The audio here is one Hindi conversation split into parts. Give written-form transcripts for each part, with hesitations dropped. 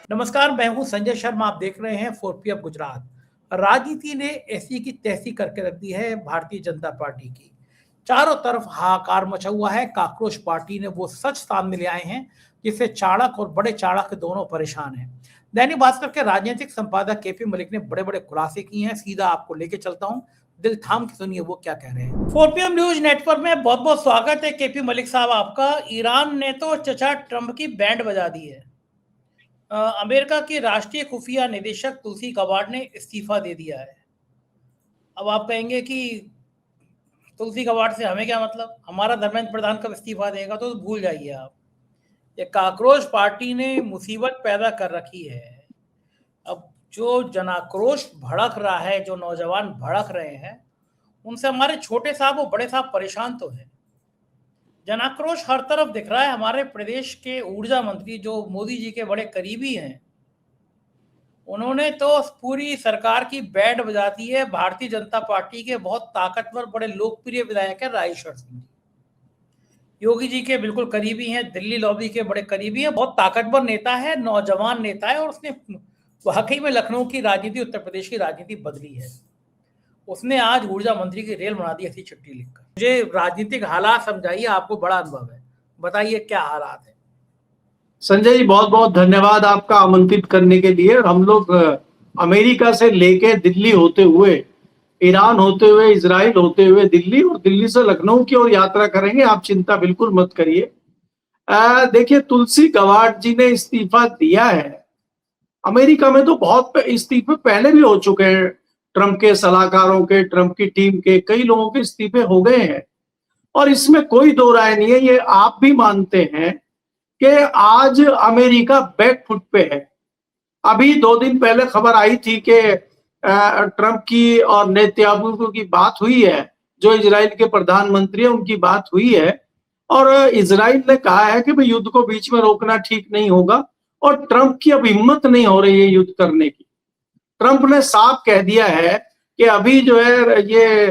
नमस्कार, मैं हूं संजय शर्मा। आप देख रहे हैं 4PM गुजरात। राजनीति ने ऐसी की तैसी करके रख दी है भारतीय जनता पार्टी की। चारों तरफ हाहाकार मचा हुआ है। काकरोच पार्टी ने वो सच सामने ले आए हैं जिससे चाणक्य और बड़े चाणक्य दोनों परेशान हैं। दैनिक भास्कर के राजनीतिक संपादक केपी मलिक ने बड़े बड़े खुलासे किए हैं। सीधा आपको लेके चलता हूं, दिल थाम के सुनिए वो क्या कह रहे हैं। 4PM न्यूज नेटवर्क में बहुत बहुत स्वागत है केपी मलिक साहब आपका। ईरान ने तो चचा ट्रंप की बैंड बजा दी है। अमेरिका की राष्ट्रीय खुफिया निदेशक तुलसी गबार्ड ने इस्तीफा दे दिया है। अब आप कहेंगे कि तुलसी गबार्ड से हमें क्या मतलब, हमारा धर्मेंद्र प्रधान कब इस्तीफा देगा, तो भूल जाइए आप। ये काकरोच पार्टी ने मुसीबत पैदा कर रखी है। अब जो जनाक्रोश भड़क रहा है, जो नौजवान भड़क रहे हैं, उनसे हमारे छोटे साहब और बड़े साहब परेशान तो हैं। जनाक्रोश हर तरफ दिख रहा है। हमारे प्रदेश के ऊर्जा मंत्री जो मोदी जी के बड़े करीबी हैं, उन्होंने तो पूरी सरकार की बैंड बजा दी है। भारतीय जनता पार्टी के बहुत ताकतवर बड़े लोकप्रिय विधायक है राजेश्वर सिंह जी, योगी जी के बिल्कुल करीबी हैं, दिल्ली लॉबी के बड़े करीबी हैं, बहुत ताकतवर नेता है, नौजवान नेता है और उसने वाकई में लखनऊ की राजनीति, उत्तर प्रदेश की राजनीति बदली है। उसने आज ऊर्जा मंत्री की रेल बना दी ऐसी चिट्ठी लिखकर। मुझे राजनीतिक हालात समझाइए, आपको बड़ा अनुभव है, बताइए क्या हालात है। संजय जी, बहुत बहुत धन्यवाद आपका आमंत्रित करने के लिए। हम लोग अमेरिका से लेके दिल्ली होते हुए, ईरान होते हुए, इजराइल होते हुए दिल्ली, और दिल्ली से लखनऊ की ओर यात्रा करेंगे। आप चिंता बिल्कुल मत करिए। देखिए, तुलसी गबार्ड जी ने इस्तीफा दिया है। अमेरिका में तो बहुत इस्तीफे पहले भी हो चुके हैं। ट्रंप के सलाहकारों के, ट्रंप की टीम के कई लोगों के इस्तीफे हो गए हैं और इसमें कोई दो राय नहीं है। ये आप भी मानते हैं कि आज अमेरिका बैकफुट पे है। अभी 2 दिन पहले खबर आई थी कि ट्रंप की और नेतन्याहू की बात हुई है, जो इजराइल के प्रधानमंत्री है, उनकी बात हुई है और इजराइल ने कहा है कि भाई युद्ध को बीच में रोकना ठीक नहीं होगा और ट्रंप की अब हिम्मत नहीं हो रही है युद्ध करने की। ट्रंप ने साफ कह दिया है कि अभी जो है ये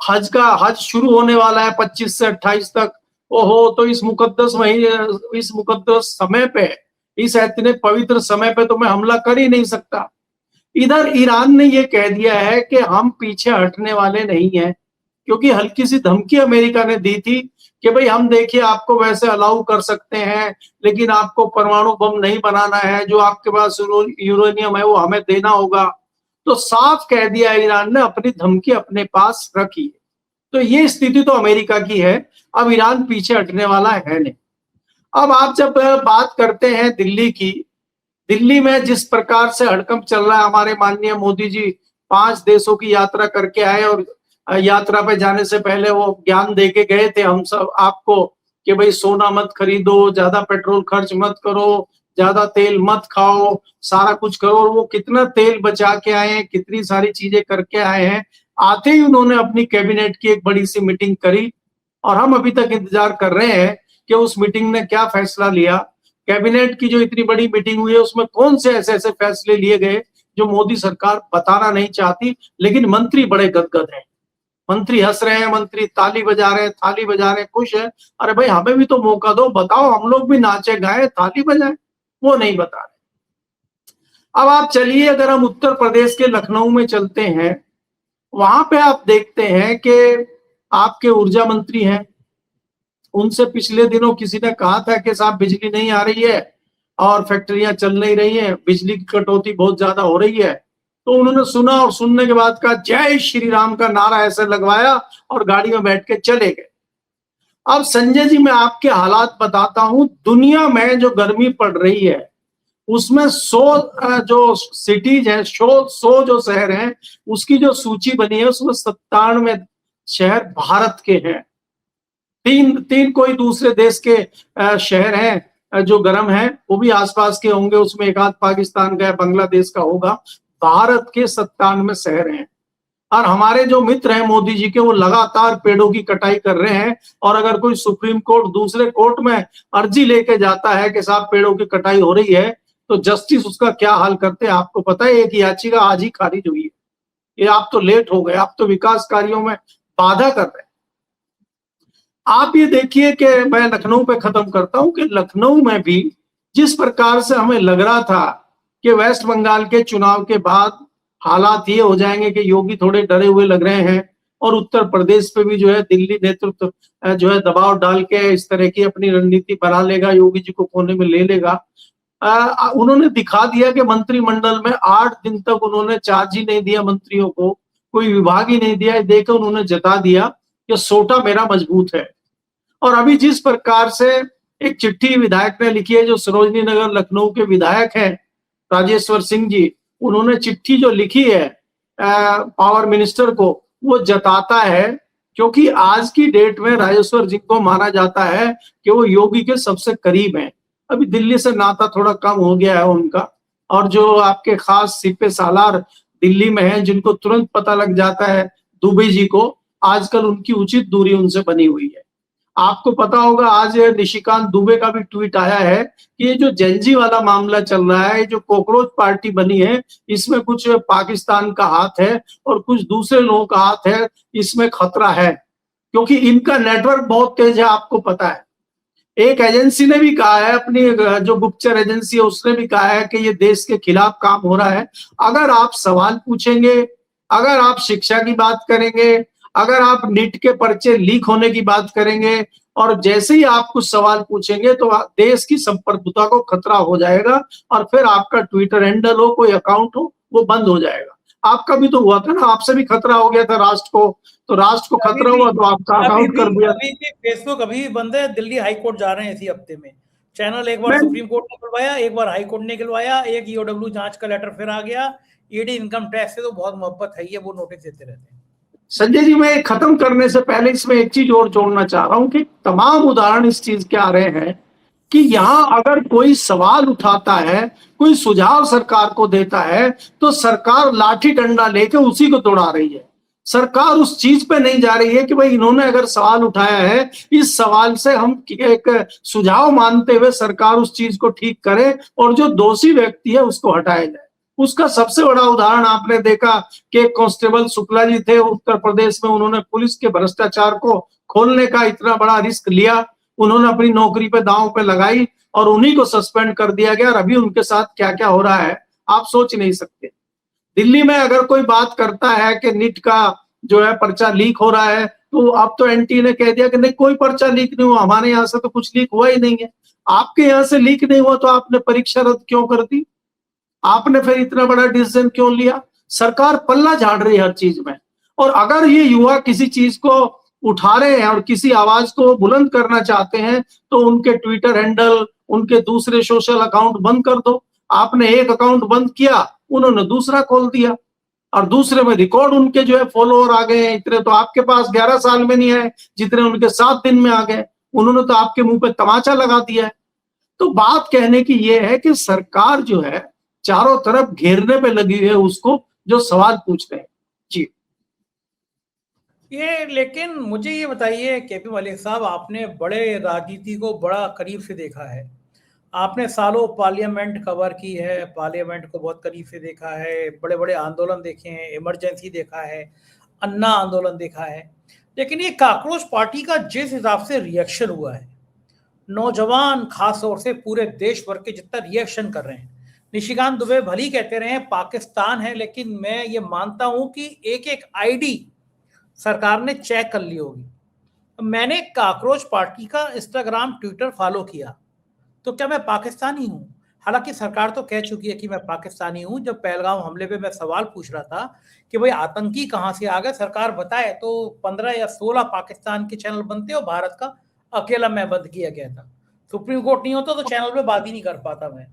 हज शुरू होने वाला है 25 से 28 तक। ओहो, तो इस मुकद्दस महीने, इस मुकद्दस समय पे, इस इतने पवित्र समय पे तो मैं हमला कर ही नहीं सकता। इधर ईरान ने ये कह दिया है कि हम पीछे हटने वाले नहीं हैं, क्योंकि हल्की सी धमकी अमेरिका ने दी थी कि भाई हम देखिए आपको वैसे अलाउ कर सकते हैं, लेकिन आपको परमाणु बम नहीं बनाना है, जो आपके पास यूरेनियम है वो हमें देना होगा। तो साफ कह दिया ईरान ने, अपनी धमकी अपने पास रखी। तो ये स्थिति तो अमेरिका की है। अब ईरान पीछे हटने वाला है नहीं। अब आप जब बात करते हैं दिल्ली की, दिल्ली में जिस प्रकार से हड़कंप चल रहा है, हमारे माननीय मोदी जी 5 देशों की यात्रा करके आए और यात्रा पे जाने से पहले वो ज्ञान दे के गए थे हम सब आपको कि भाई सोना मत खरीदो, ज्यादा पेट्रोल खर्च मत करो, ज्यादा तेल मत खाओ, सारा कुछ करो। और वो कितना तेल बचा के आए हैं, कितनी सारी चीजें करके आए हैं। आते ही उन्होंने अपनी कैबिनेट की एक बड़ी सी मीटिंग करी और हम अभी तक इंतजार कर रहे हैं कि उस मीटिंग ने क्या फैसला लिया। कैबिनेट की जो इतनी बड़ी मीटिंग हुई है उसमें कौन से ऐसे ऐसे फैसले लिए गए जो मोदी सरकार बताना नहीं चाहती, लेकिन मंत्री बड़े गदगद हैं। मंत्री हंस रहे हैं, मंत्री ताली बजा रहे हैं, थाली बजा रहे हैं, खुश है। अरे भाई हमें भी तो मौका दो, बताओ हम लोग भी नाचे गाए, थाली बजाए। वो नहीं बता रहे। अब आप चलिए, अगर हम उत्तर प्रदेश के लखनऊ में चलते हैं, वहां पे आप देखते हैं कि आपके ऊर्जा मंत्री हैं, उनसे पिछले दिनों किसी ने कहा था कि साहब बिजली नहीं आ रही है और फैक्ट्रियां चल नहीं रही हैं, बिजली की कटौती बहुत ज्यादा हो रही है। तो उन्होंने सुना और सुनने के बाद कहा जय श्री राम का नारा ऐसे लगवाया और गाड़ी में बैठ के चले गए। अब संजय जी, मैं आपके हालात बताता हूं। दुनिया में जो गर्मी पड़ रही है उसमें 100 जो सिटीज हैं, 100 जो शहर हैं, उसकी जो सूची बनी है उसमें 97 शहर भारत के हैं। तीन कोई दूसरे देश के शहर हैं जो गर्म है, वो भी आसपास के होंगे, उसमें एक आध पाकिस्तान का, बांग्लादेश का होगा। भारत के 97 शहर हैं और हमारे जो मित्र हैं मोदी जी के, वो लगातार पेड़ों की कटाई कर रहे हैं। और अगर कोई सुप्रीम कोर्ट दूसरे कोर्ट में अर्जी लेके जाता है कि साहब पेड़ों की कटाई हो रही है, तो जस्टिस उसका क्या हाल करते हैं आपको पता है। एक याचिका आज ही खारिज हुई है। ये आप तो लेट हो गए, आप तो विकास कार्यों में बाधा कर रहे हैं। आप ये देखिए कि मैं लखनऊ पे खत्म करता हूं कि लखनऊ में भी जिस प्रकार से हमें लग रहा था कि वेस्ट बंगाल के चुनाव के बाद हालात ये हो जाएंगे कि योगी थोड़े डरे हुए लग रहे हैं और उत्तर प्रदेश पे भी जो है दिल्ली नेतृत्व जो है दबाव डाल के इस तरह की अपनी रणनीति बना लेगा, योगी जी को कोने में ले लेगा। उन्होंने दिखा दिया कि मंत्रिमंडल में 8 दिन तक उन्होंने चार्ज ही नहीं दिया मंत्रियों को, कोई विभाग ही नहीं दिया, देकर उन्होंने जता दिया कि सोटा मेरा मजबूत है। और अभी जिस प्रकार से एक चिट्ठी विधायक ने लिखी है, जो सरोजनी नगर लखनऊ के विधायक हैं राजेश्वर सिंह जी, उन्होंने चिट्ठी जो लिखी है पावर मिनिस्टर को, वो जताता है, क्योंकि आज की डेट में राजेश्वर सिंह को माना जाता है कि वो योगी के सबसे करीब हैं। अभी दिल्ली से नाता थोड़ा कम हो गया है उनका, और जो आपके खास सिपे सालार दिल्ली में हैं, जिनको तुरंत पता लग जाता है दुबे जी को, आजकल उनकी उचित दूरी उनसे बनी हुई है। आपको पता होगा आज निशिकांत दुबे का भी ट्वीट आया है कि ये जो जेंजी वाला मामला चल रहा है, जो कॉकरोच पार्टी बनी है, इसमें कुछ पाकिस्तान का हाथ है और कुछ दूसरे लोगों का हाथ है, इसमें खतरा है, क्योंकि इनका नेटवर्क बहुत तेज है। आपको पता है, एक एजेंसी ने भी कहा है, अपनी जो गुप्तचर एजेंसी है उसने भी कहा है कि ये देश के खिलाफ काम हो रहा है। अगर आप सवाल पूछेंगे, अगर आप शिक्षा की बात करेंगे, अगर आप नीट के पर्चे लीक होने की बात करेंगे, और जैसे ही आप कुछ सवाल पूछेंगे तो देश की संप्रभुता को खतरा हो जाएगा, और फिर आपका ट्विटर हैंडल हो, कोई अकाउंट हो, वो बंद हो जाएगा। आपका भी तो हुआ था ना, आपसे भी खतरा हो गया था राष्ट्र को, तो राष्ट्र को खतरा हुआ तो आपका अकाउंट कर दिया। अभी भी फेसबुक अभी भी बंद है। दिल्ली हाई कोर्ट जा रहे हैं इसी हफ्ते में। चैनल एक बार मैं सुप्रीम कोर्ट ने खुलवाया, एक बार हाई कोर्ट ने खुलवाया, एक ईओडब्ल्यू जांच का लेटर फिर आ गया। ईडी इनकम टैक्स से तो बहुत मोहब्बत है, ये वो नोटिस देते रहते हैं। संजय जी, मैं खत्म करने से पहले इसमें एक चीज और जोड़ना चाह रहा हूं कि तमाम उदाहरण इस चीज के आ रहे हैं कि यहाँ अगर कोई सवाल उठाता है, कोई सुझाव सरकार को देता है, तो सरकार लाठी डंडा लेके उसी को दौड़ा रही है। सरकार उस चीज पे नहीं जा रही है कि भाई इन्होंने अगर सवाल उठाया है, इस सवाल से हम एक सुझाव मानते हुए सरकार उस चीज को ठीक करे और जो दोषी व्यक्ति है उसको हटाया जाए। उसका सबसे बड़ा उदाहरण आपने देखा कि कांस्टेबल शुक्ला जी थे उत्तर प्रदेश में, उन्होंने पुलिस के भ्रष्टाचार को खोलने का इतना बड़ा रिस्क लिया, उन्होंने अपनी नौकरी पे दांव पे लगाई और उन्हीं को सस्पेंड कर दिया गया। और अभी उनके साथ क्या क्या हो रहा है आप सोच नहीं सकते। दिल्ली में अगर कोई बात करता है कि नीट का जो है पर्चा लीक हो रहा है, तो अब तो एनटी ने कह दिया कि नहीं, कोई पर्चा लीक नहीं हुआ, हमारे यहाँ से तो कुछ लीक हुआ ही नहीं है। आपके यहाँ से लीक नहीं हुआ तो आपने परीक्षा रद्द क्यों कर दी? आपने फिर इतना बड़ा डिसीजन क्यों लिया? सरकार पल्ला झाड़ रही है हर चीज में। और अगर ये युवा किसी चीज को उठा रहे हैं और किसी आवाज को बुलंद करना चाहते हैं, तो उनके ट्विटर हैंडल, उनके दूसरे सोशल अकाउंट बंद कर दो। आपने एक अकाउंट बंद किया, उन्होंने दूसरा खोल दिया, और दूसरे में रिकॉर्ड उनके जो है फॉलोअर आ गए हैं। इतने तो आपके पास 11 साल में नहीं आए जितने उनके 7 दिन में आ गए। उन्होंने तो आपके मुंह पे तमाचा लगा दिया है। तो बात कहने की ये है कि सरकार जो है चारों तरफ घेरने पे लगी है उसको जो सवाल पूछ रहे हैं। जी, ये लेकिन मुझे ये बताइए केपी मलिक साहब, आपने बड़े राजनीति को बड़ा करीब से देखा है, आपने सालों पार्लियामेंट कवर की है, पार्लियामेंट को बहुत करीब से देखा है, बड़े बड़े आंदोलन देखे हैं, इमरजेंसी देखा है, अन्ना आंदोलन देखा है। लेकिन ये काकरोच पार्टी का जिस हिसाब से रिएक्शन हुआ है, नौजवान खास तौर से पूरे देश भर के जितना रिएक्शन कर रहे हैं, निशिकांत दुबे भली कहते रहे पाकिस्तान है, लेकिन मैं ये मानता हूं कि एक एक आईडी सरकार ने चेक कर ली होगी। मैंने काकरोच पार्टी का इंस्टाग्राम ट्विटर फॉलो किया, तो क्या मैं पाकिस्तानी हूं? हालांकि सरकार तो कह चुकी है कि मैं पाकिस्तानी हूं। जब पहलगाम हमले पे मैं सवाल पूछ रहा था कि भाई आतंकी कहां से आ गए, सरकार बताए, तो 15 या 16 पाकिस्तान के चैनल बनते और भारत का अकेला मैं बंद किया गया था। सुप्रीम कोर्ट नहीं होता तो चैनल पे बात ही नहीं कर पाता मैं।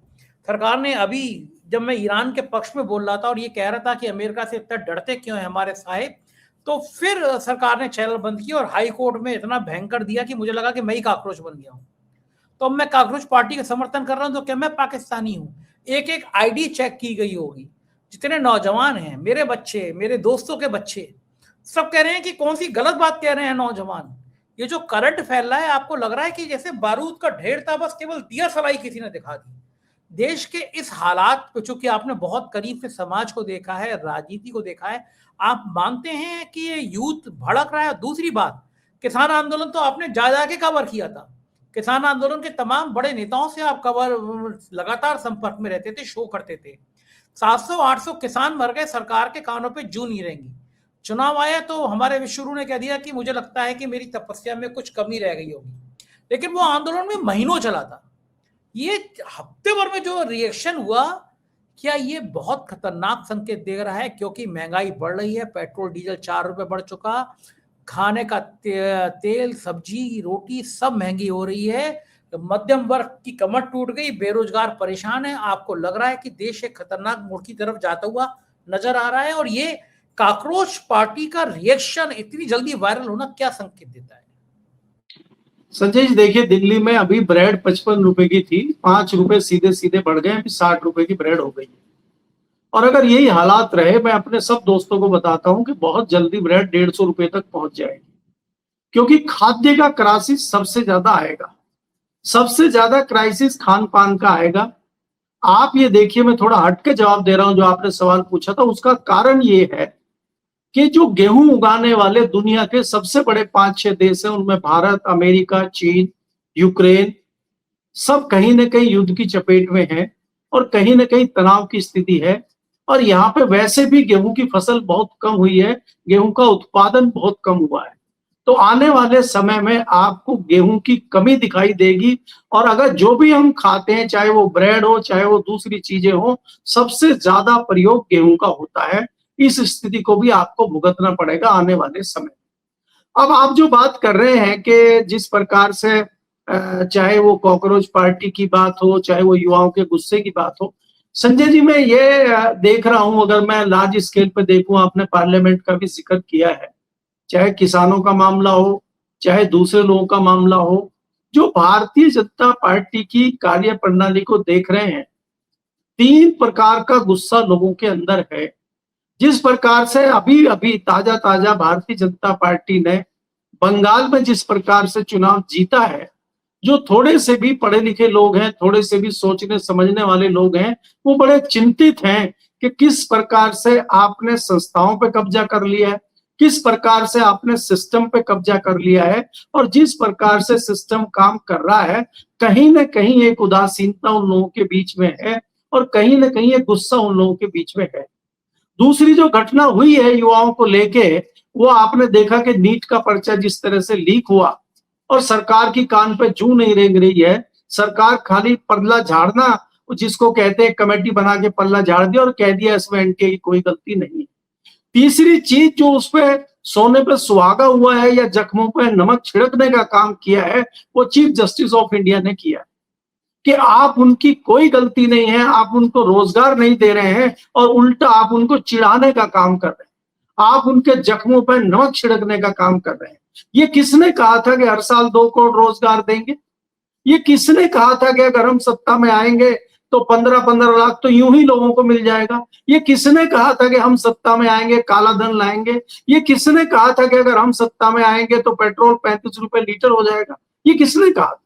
सरकार ने अभी, जब मैं ईरान के पक्ष में बोल रहा था और ये कह रहा था कि अमेरिका से इतना डरते क्यों है हमारे साहिब, तो फिर सरकार ने चैनल बंद किया और हाई कोर्ट में इतना भयंकर दिया कि मुझे लगा कि मैं ही काकरोच बन गया हूं। तो अब मैं काकरोच पार्टी का समर्थन कर रहा हूं, तो क्या मैं पाकिस्तानी हूं? एक एक आईडी चेक की गई होगी। जितने नौजवान हैं, मेरे बच्चे, मेरे दोस्तों के बच्चे, सब कह रहे हैं कि कौन सी गलत बात कह रहे हैं नौजवान। ये जो करंट फैल रहा है, आपको लग रहा है कि जैसे बारूद का ढेर था, बस केवल दिया सलाई किसी ने दिखा दी। देश के इस हालात को, चूंकि आपने बहुत करीब से समाज को देखा है, राजनीति को देखा है, आप मानते हैं कि ये यूथ भड़क रहा है? दूसरी बात, किसान आंदोलन तो आपने जा के कवर किया था। किसान आंदोलन के तमाम बड़े नेताओं से आप लगातार संपर्क में रहते थे, शो करते थे। 700-800 किसान मर गए, सरकार के कानों पे जूं नहीं रहेंगी। चुनाव आया तो हमारे विश्वगुरु ने कह दिया कि मुझे लगता है कि मेरी तपस्या में कुछ कमी रह गई होगी, लेकिन वो आंदोलन में महीनों चला था। ये हफ्ते भर में जो रिएक्शन हुआ, क्या ये बहुत खतरनाक संकेत दे रहा है? क्योंकि महंगाई बढ़ रही है, पेट्रोल डीजल 4 रुपए बढ़ चुका, खाने का तेल, सब्जी, रोटी सब महंगी हो रही है, मध्यम वर्ग की कमर टूट गई, बेरोजगार परेशान है। आपको लग रहा है कि देश एक खतरनाक मोड़ की तरफ जाता हुआ नजर आ रहा है, और ये काकरोच पार्टी का रिएक्शन इतनी जल्दी वायरल होना क्या संकेत देता है? संजय जी देखिए, दिल्ली में अभी ब्रेड 55 रुपए की थी, 5 रुपए सीधे सीधे बढ़ गए, अभी 60 रुपए की ब्रेड हो गई है। और अगर यही हालात रहे, मैं अपने सब दोस्तों को बताता हूं कि बहुत जल्दी ब्रेड 150 रुपए तक पहुंच जाएगी, क्योंकि खाद्य का क्राइसिस सबसे ज्यादा आएगा। सबसे ज्यादा क्राइसिस खान पान का आएगा। आप ये देखिए, मैं थोड़ा हट के जवाब दे रहा हूं जो आपने सवाल पूछा था। उसका कारण ये है कि जो गेहूं उगाने वाले दुनिया के सबसे बड़े 5-6 देश हैं, उनमें भारत, अमेरिका, चीन, यूक्रेन, सब कहीं ना कहीं युद्ध की चपेट में हैं और कहीं ना कहीं तनाव की स्थिति है। और यहाँ पे वैसे भी गेहूं की फसल बहुत कम हुई है, गेहूं का उत्पादन बहुत कम हुआ है। तो आने वाले समय में आपको गेहूं की कमी दिखाई देगी। और अगर जो भी हम खाते हैं, चाहे वो ब्रेड हो, चाहे वो दूसरी चीजें हो, सबसे ज्यादा प्रयोग गेहूं का होता है। इस स्थिति को भी आपको भुगतना पड़ेगा आने वाले समय। अब आप जो बात कर रहे हैं कि जिस प्रकार से चाहे वो कॉकरोच पार्टी की बात हो, चाहे वो युवाओं के गुस्से की बात हो, संजय जी मैं ये देख रहा हूं, अगर मैं लार्ज स्केल पे देखूं, आपने पार्लियामेंट का भी जिक्र किया है, चाहे किसानों का मामला हो, चाहे दूसरे लोगों का मामला हो, जो भारतीय जनता पार्टी की कार्य प्रणाली को देख रहे हैं, 3 प्रकार का गुस्सा लोगों के अंदर है। जिस प्रकार से अभी अभी ताजा ताजा भारतीय जनता पार्टी ने बंगाल में जिस प्रकार से चुनाव जीता है, जो थोड़े से भी पढ़े लिखे लोग हैं, थोड़े से भी सोचने समझने वाले लोग हैं, वो बड़े चिंतित हैं कि किस प्रकार से आपने संस्थाओं पे कब्जा कर लिया है, किस प्रकार से आपने सिस्टम पे कब्जा कर लिया है, और जिस प्रकार से सिस्टम काम कर रहा है, कहीं ना कहीं एक उदासीनता उन लोगों के बीच में है और कहीं ना कहीं एक गुस्सा उन लोगों के बीच में है। दूसरी जो घटना हुई है युवाओं को लेके, वो आपने देखा कि नीट का पर्चा जिस तरह से लीक हुआ और सरकार की कान पे जूं नहीं रेंग रही है। सरकार खाली पल्ला झाड़ना, जिसको कहते हैं कमेटी बना के पल्ला झाड़ दिया और कह दिया इसमें एनटीए की कोई गलती नहीं है। तीसरी चीज जो उस पे सोने पे सुहागा हुआ है या जख्मों पे नमक छिड़कने का काम किया है, वो चीफ जस्टिस ऑफ इंडिया ने किया कि आप उनकी कोई गलती नहीं है, आप उनको रोजगार नहीं दे रहे हैं और उल्टा आप उनको चिढ़ाने का काम कर रहे हैं, आप उनके जख्मों पर नमक छिड़कने का काम कर रहे हैं। ये किसने कहा था कि हर साल 2 करोड़ रोजगार देंगे? ये किसने कहा था कि अगर हम सत्ता में आएंगे तो 15-15 लाख तो यूं ही लोगों को मिल जाएगा? ये किसने कहा था कि हम सत्ता में आएंगे काला धन लाएंगे? ये किसने कहा था कि अगर हम सत्ता में आएंगे तो पेट्रोल 35 रुपए लीटर हो जाएगा? ये किसने कहा?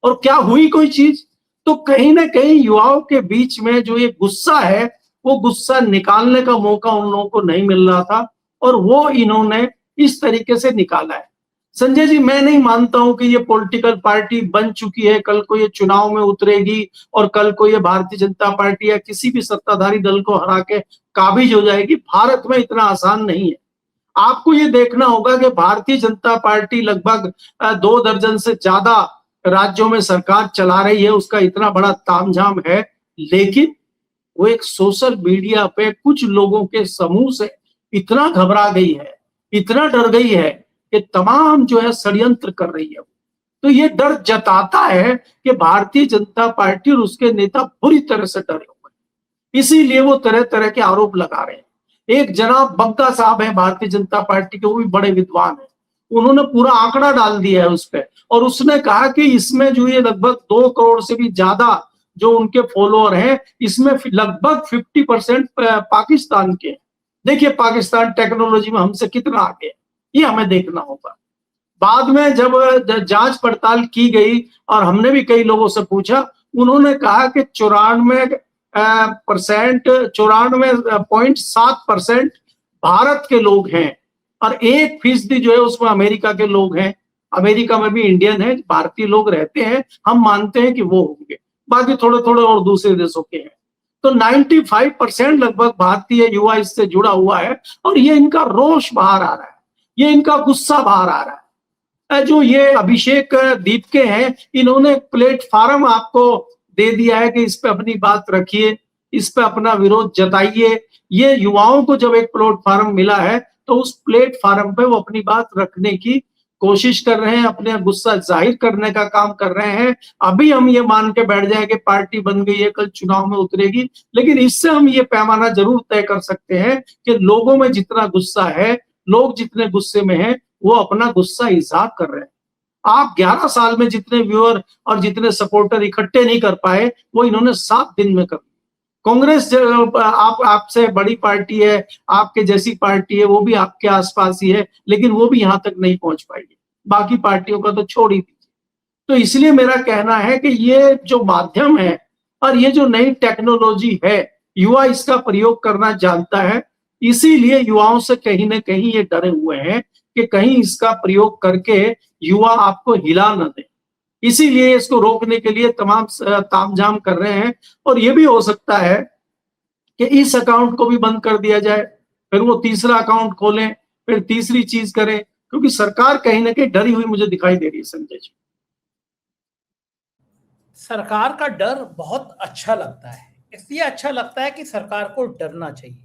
और क्या हुई कोई चीज? तो कहीं ना कहीं युवाओं के बीच में जो ये गुस्सा है, वो गुस्सा निकालने का मौका उन लोगों को नहीं मिल रहा था और वो इन्होंने इस तरीके से निकाला है। संजय जी मैं नहीं मानता हूं कि ये पॉलिटिकल पार्टी बन चुकी है, कल को ये चुनाव में उतरेगी और कल को ये भारतीय जनता पार्टी या किसी भी सत्ताधारी दल को हरा के काबिज हो जाएगी। भारत में इतना आसान नहीं है। आपको ये देखना होगा कि भारतीय जनता पार्टी लगभग 2 दर्जन से ज्यादा राज्यों में सरकार चला रही है, उसका इतना बड़ा तामझाम है, लेकिन वो एक सोशल मीडिया पे कुछ लोगों के समूह से इतना घबरा गई है, इतना डर गई है कि तमाम जो है षड्यंत्र कर रही है। तो ये डर जताता है कि भारतीय जनता पार्टी और उसके नेता बुरी तरह से डरे हुए हैं, इसीलिए वो तरह तरह के आरोप लगा रहे हैं। एक जनाब बग्गा साहब है भारतीय जनता पार्टी के, वो भी बड़े विद्वान है, उन्होंने पूरा आंकड़ा डाल दिया है उस पर और उसने कहा कि इसमें जो ये लगभग 2 करोड़ से भी ज्यादा जो उनके फॉलोअर हैं, इसमें लगभग 50% पाकिस्तान के। देखिए पाकिस्तान टेक्नोलॉजी में हमसे कितना आगे है, ये हमें देखना होगा। बाद में जब जांच पड़ताल की गई और हमने भी कई लोगों से पूछा, उन्होंने कहा कि 94.7% भारत के लोग हैं और 1% जो है उसमें अमेरिका के लोग हैं। अमेरिका में भी इंडियन है, भारतीय लोग रहते हैं, हम मानते हैं कि वो होंगे, बाकी थोड़े थोड़े और दूसरे देशों के हैं। तो 95% लगभग भारतीय युवा इससे जुड़ा हुआ है और ये इनका रोष बाहर आ रहा है, ये इनका गुस्सा बाहर आ रहा है। जो ये अभिषेक दीप के हैं, इन्होंने प्लेटफार्म आपको दे दिया है कि इस पे अपनी बात रखिए, इस पे अपना विरोध जताइए। ये युवाओं को जब एक प्लेटफार्म मिला है तो उस प्लेटफार्म पे वो अपनी बात रखने की कोशिश कर रहे हैं, अपने गुस्सा जाहिर करने का काम कर रहे हैं। अभी हम ये मान के बैठ जाए कि पार्टी बन गई है, कल चुनाव में उतरेगी, लेकिन इससे हम ये पैमाना जरूर तय कर सकते हैं कि लोगों में जितना गुस्सा है, लोग जितने गुस्से में हैं, वो अपना गुस्सा इजहार कर रहे हैं। आप 11 साल में जितने व्यूअर और जितने सपोर्टर इकट्ठे नहीं कर पाए, वो इन्होंने 7 दिन में कर। कांग्रेस आपसे बड़ी पार्टी है, आपके जैसी पार्टी है, वो भी आपके आसपास ही है, लेकिन वो भी यहां तक नहीं पहुंच पाएगी। बाकी पार्टियों का तो छोड़ ही दीजिए। तो इसलिए मेरा कहना है कि ये जो माध्यम है और ये जो नई टेक्नोलॉजी है, युवा इसका प्रयोग करना जानता है, इसीलिए युवाओं से कहीं ना कहीं ये डरे हुए हैं कि कहीं इसका प्रयोग करके युवा आपको हिला न दे। इसीलिए इसको रोकने के लिए तमाम तामझाम कर रहे हैं। और ये भी हो सकता है कि इस अकाउंट को भी बंद कर दिया जाए, फिर वो तीसरा अकाउंट खोलें, फिर तीसरी चीज करें, क्योंकि सरकार कहीं ना कहीं डरी हुई मुझे दिखाई दे रही है संजय जी। सरकार का डर बहुत अच्छा लगता है, इसलिए अच्छा लगता है कि सरकार को डरना चाहिए।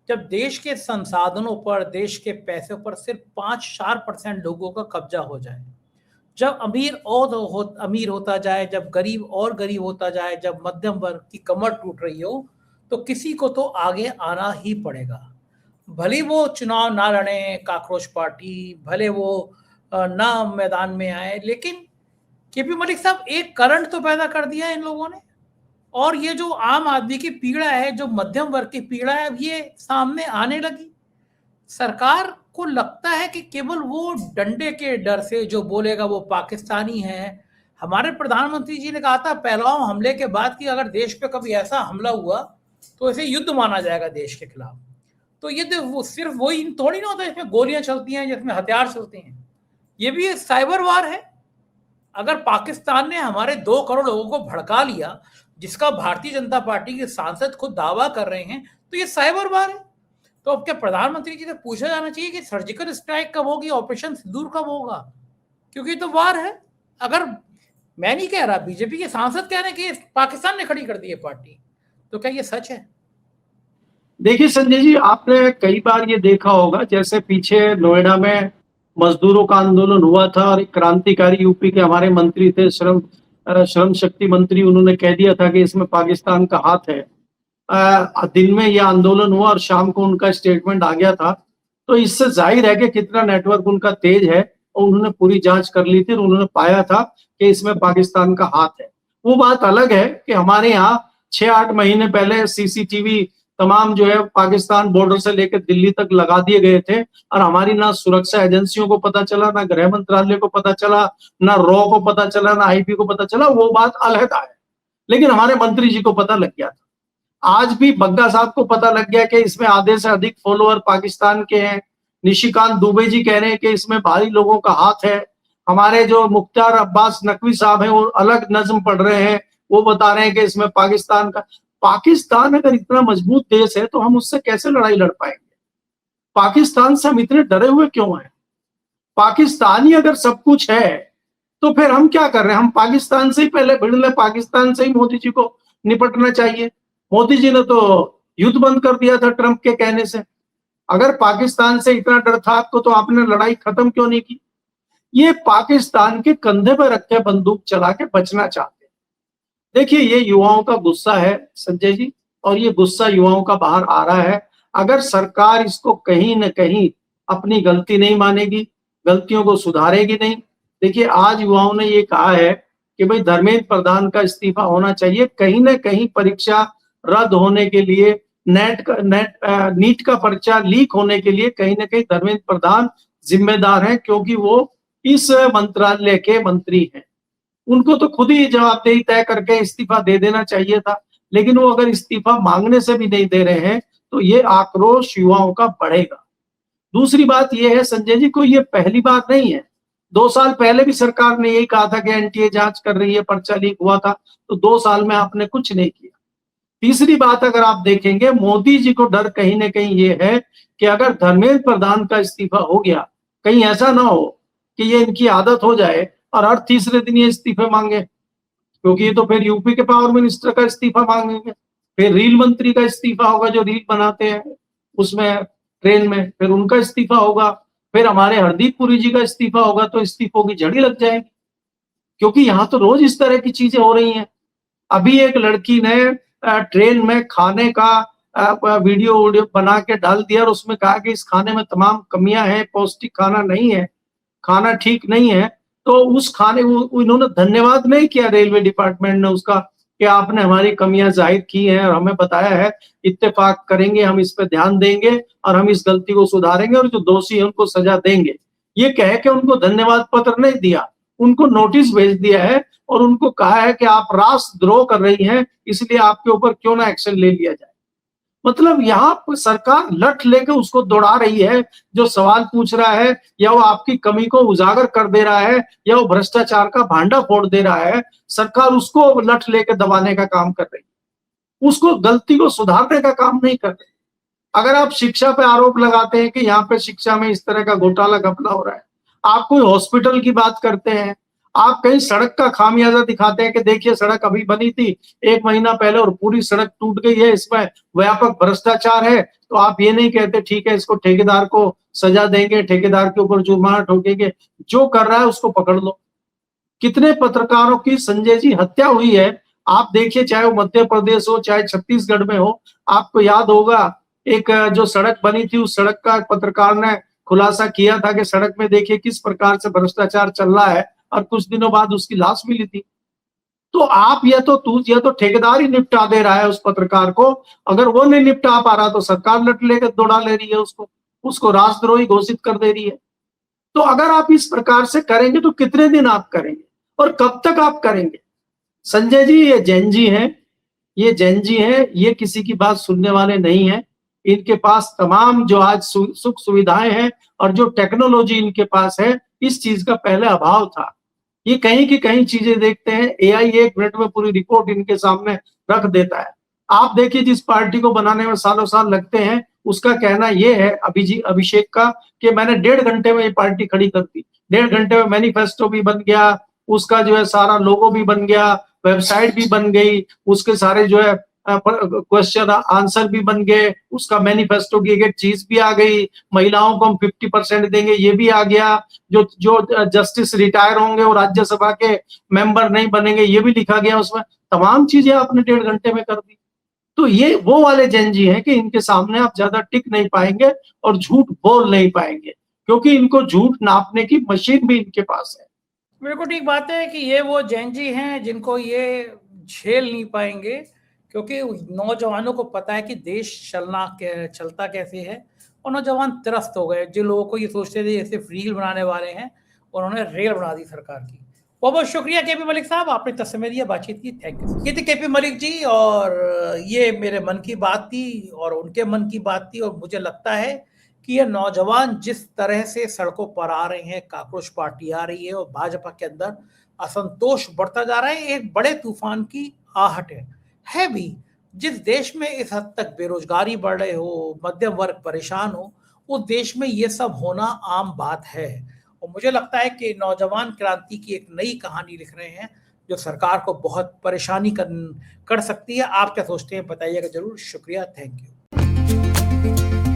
जब देश के संसाधनों पर, देश के पैसों पर सिर्फ 5-4% लोगों का कब्जा हो जाए, जब अमीर होता जाए, जब गरीब और गरीब होता जाए, जब मध्यम वर्ग की कमर टूट रही हो, तो किसी को तो आगे आना ही पड़ेगा। भले वो चुनाव ना लड़े काकरोच पार्टी, भले वो ना मैदान में आए, लेकिन केपी मलिक साहब एक करंट तो पैदा कर दिया इन लोगों ने। और ये जो आम आदमी की पीड़ा है, जो मध्यम वर्ग की पीड़ा है, अब ये सामने आने लगी। सरकार को लगता है कि केवल वो डंडे के डर से जो बोलेगा वो पाकिस्तानी है। हमारे प्रधानमंत्री जी ने कहा था पहलगाम हमले के बाद कि अगर देश पे कभी ऐसा हमला हुआ तो इसे युद्ध माना जाएगा देश के खिलाफ। तो ये वो सिर्फ वही थोड़ी ना होता है जिसमें गोलियां चलती हैं, जिसमें हथियार चलते हैं, ये भी एक साइबर वार है। अगर पाकिस्तान ने हमारे 2 करोड़ लोगों को भड़का लिया, जिसका भारतीय जनता पार्टी के सांसद खुद दावा कर रहे हैं, तो ये साइबर वार है। तो अब क्या प्रधानमंत्री जी से पूछा जाना चाहिए कि सर्जिकल स्ट्राइक कब होगी, ऑपरेशन सिंदूर कब होगा, क्योंकि ये तो वार है। अगर मैं नहीं कह रहा, बीजेपी के सांसद कह रहे हैं कि पाकिस्तान ने खड़ी कर दी है पार्टी, तो क्या ये सच है? देखिए संजय जी, आपने कई बार ये देखा होगा, जैसे पीछे नोएडा में मजदूरों का आंदोलन हुआ था और एक क्रांतिकारी यूपी के हमारे मंत्री थे, श्रम शक्ति मंत्री, उन्होंने कह दिया था कि इसमें पाकिस्तान का हाथ है। दिन में यह आंदोलन हुआ और शाम को उनका स्टेटमेंट आ गया था। तो इससे जाहिर है कि कितना नेटवर्क उनका तेज है, और उन्होंने पूरी जांच कर ली थी और उन्होंने पाया था कि इसमें पाकिस्तान का हाथ है। वो बात अलग है कि हमारे यहाँ 6-8 महीने पहले सीसीटीवी तमाम जो है पाकिस्तान बॉर्डर से लेकर दिल्ली तक लगा दिए गए थे, और हमारी ना सुरक्षा एजेंसियों को पता चला, ना गृह मंत्रालय को पता चला, ना रॉ को पता चला, ना आईबी को पता चला। वो बात अलहदा है, लेकिन हमारे मंत्री जी को पता लग गया था। आज भी बग्गा साहब को पता लग गया कि इसमें आधे से अधिक फॉलोअर पाकिस्तान के हैं। निशिकांत दुबे जी कह रहे हैं कि इसमें भारी लोगों का हाथ है। हमारे जो मुख्तार अब्बास नकवी साहब हैं, वो अलग नज्म पढ़ रहे हैं, वो बता रहे हैं कि इसमें पाकिस्तान अगर इतना मजबूत देश है तो हम उससे कैसे लड़ाई लड़ पाएंगे? पाकिस्तान से हम इतने डरे हुए क्यों हैं? पाकिस्तान ही अगर सब कुछ है तो फिर हम क्या कर रहे हैं? हम पाकिस्तान से ही पहले भिड़ ले, पाकिस्तान से ही मोदी जी को निपटना चाहिए। मोदी जी ने तो युद्ध बंद कर दिया था ट्रंप के कहने से। अगर पाकिस्तान से इतना डर था आपको, तो आपने लड़ाई खत्म क्यों नहीं की? ये पाकिस्तान के कंधे पर रख के बंदूक चला के बचना चाहते हैं। देखिए, ये युवाओं का गुस्सा है संजय जी, और ये गुस्सा युवाओं का बाहर आ रहा है। अगर सरकार इसको कहीं न कहीं अपनी गलती नहीं मानेगी, गलतियों को सुधारेगी नहीं। देखिए, आज युवाओं ने ये कहा है कि भाई धर्मेंद्र प्रधान का इस्तीफा होना चाहिए। कहीं ना कहीं परीक्षा रद्द होने के लिए, नीट का पर्चा लीक होने के लिए कहीं ना कहीं धर्मेंद्र प्रधान जिम्मेदार हैं, क्योंकि वो इस मंत्रालय के मंत्री हैं। उनको तो खुद ही जवाबदेही तय करके इस्तीफा दे देना चाहिए था, लेकिन वो अगर इस्तीफा मांगने से भी नहीं दे रहे हैं तो ये आक्रोश युवाओं का बढ़ेगा। दूसरी बात ये है संजय जी, को ये पहली बार नहीं है 2 साल पहले भी सरकार ने यही कहा था कि एनटीए जांच कर रही है, पर्चा लीक हुआ था, तो 2 साल में आपने कुछ नहीं किया। तीसरी बात अगर आप देखेंगे, मोदी जी को डर कहीं ना कहीं ये है कि अगर धर्मेंद्र प्रधान का इस्तीफा हो गया, कहीं ऐसा ना हो कि ये इनकी आदत हो जाए और हर तीसरे दिन ये इस्तीफे मांगे, क्योंकि ये तो फिर यूपी के पावर मिनिस्टर का इस्तीफा मांगेंगे, फिर रेल मंत्री का इस्तीफा होगा जो रील बनाते हैं उसमें ट्रेन में, फिर उनका इस्तीफा होगा, फिर हमारे हरदीप पुरी जी का इस्तीफा होगा, तो इस्तीफों की झड़ी लग जाएगी, क्योंकि यहाँ तो रोज इस तरह की चीजें हो रही हैं। अभी एक लड़की ने ट्रेन में खाने का वीडियो बना के डाल दिया और उसमें कहा कि इस खाने में तमाम कमियां हैं, पौष्टिक खाना नहीं है, खाना ठीक नहीं है। तो उस खाने इन्होंने धन्यवाद नहीं किया रेलवे डिपार्टमेंट ने उसका कि आपने हमारी कमियां जाहिर की हैं और हमें बताया है, इत्तेफाक करेंगे, हम इस पर ध्यान देंगे और हम इस गलती को सुधारेंगे और जो दोषी है उनको सजा देंगे। ये कह के उनको धन्यवाद पत्र नहीं दिया, उनको नोटिस भेज दिया है और उनको कहा है कि आप राष्ट्रद्रोह कर रही हैं, इसलिए आपके ऊपर क्यों ना एक्शन ले लिया जाए। मतलब यहाँ पर सरकार लठ लेके उसको दौड़ा रही है जो सवाल पूछ रहा है, या वो आपकी कमी को उजागर कर दे रहा है, या वो भ्रष्टाचार का भांडा फोड़ दे रहा है, सरकार उसको लठ लेके दबाने का काम कर रही है, उसको गलती को सुधारने का काम नहीं कर रही। अगर आप शिक्षा पे आरोप लगाते हैं कि यहाँ पे शिक्षा में इस तरह का घोटाला घपला हो रहा है, आप कोई हॉस्पिटल की बात करते हैं, आप कहीं सड़क का खामियाजा दिखाते हैं कि देखिए सड़क अभी बनी थी 1 महीना पहले और पूरी सड़क टूट गई है, इसमें व्यापक भ्रष्टाचार है, तो आप ये नहीं कहते ठीक है इसको ठेकेदार को सजा देंगे, ठेकेदार के ऊपर जुर्माना ठोकेंगे, जो कर रहा है उसको पकड़ लो। कितने पत्रकारों की संजय जी हत्या हुई है, आप देखिए, चाहे वो मध्य प्रदेश हो चाहे छत्तीसगढ़ में हो। आपको याद होगा एक जो सड़क बनी थी, उस सड़क का पत्रकार ने खुलासा किया था कि सड़क में देखिए किस प्रकार से भ्रष्टाचार चल रहा है, और कुछ दिनों बाद उसकी लाश मिली थी। तो आप या तो ठेकेदार ही निपटा दे रहा है उस पत्रकार को, अगर वो नहीं निपटा पा रहा तो सरकार लट लेकर दौड़ा ले रही है उसको राष्ट्रद्रोही घोषित कर दे रही है। तो अगर आप इस प्रकार से करेंगे तो कितने दिन आप करेंगे और कब तक आप करेंगे? संजय जी ये जैन जी हैं, ये किसी की बात सुनने वाले नहीं है। इनके पास तमाम जो आज सुख सुविधाएं हैं और जो टेक्नोलॉजी इनके पास है, इस चीज का पहले अभाव था। ये कहीं की कहीं चीजें देखते हैं, एआई 1 मिनट में पूरी रिपोर्ट इनके सामने रख देता है। आप देखिए जिस पार्टी को बनाने में सालों साल लगते हैं, उसका कहना ये है अभिषेक का कि मैंने 1.5 घंटे में ये पार्टी खड़ी कर दी, 1.5 घंटे में मैनिफेस्टो भी बन गया, उसका जो है सारा लोगो भी बन गया, वेबसाइट भी बन गई, उसके सारे जो है क्वेश्चन आंसर भी बन गए, उसका मैनिफेस्टो की एक चीज भी आ गई, महिलाओं को हम 50% देंगे ये भी आ गया, जो जस्टिस रिटायर होंगे वो राज्यसभा के मेंबर नहीं बनेंगे ये भी लिखा गया उसमें। तमाम चीजें आपने 1.5 घंटे में कर दी। तो ये वो वाले जैन जी हैं कि इनके सामने आप ज्यादा टिक नहीं पाएंगे और झूठ बोल नहीं पाएंगे, क्योंकि इनको झूठ नापने की मशीन भी इनके पास है। बिल्कुल ठीक बात है कि ये वो जैन जी हैं जिनको ये झेल नहीं पाएंगे, क्योंकि नौजवानों को पता है कि देश चलता कैसे है, और नौजवान त्रस्त हो गए। जिन लोगों को ये सोचते थे ये सिर्फ रील बनाने वाले हैं, उन्होंने रेल बना दी सरकार की। बहुत बहुत शुक्रिया केपी मलिक साहब, आपने इतना समय दिया, बातचीत की, थैंक यू। ये थे केपी मलिक जी, और ये मेरे मन की बात थी और उनके मन की बात थी। और मुझे लगता है कि ये नौजवान जिस तरह से सड़कों पर आ रहे हैं, काक्रोश पार्टी आ रही है और भाजपा के अंदर असंतोष बढ़ता जा रहा है, एक बड़े तूफान की आहट है भी। जिस देश में इस हद तक बेरोजगारी बढ़ रहे हो, मध्यम वर्ग परेशान हो, उस देश में ये सब होना आम बात है। और मुझे लगता है कि नौजवान क्रांति की एक नई कहानी लिख रहे हैं जो सरकार को बहुत परेशानी कर सकती है। आप क्या सोचते हैं बताइएगा जरूर। शुक्रिया, थैंक यू।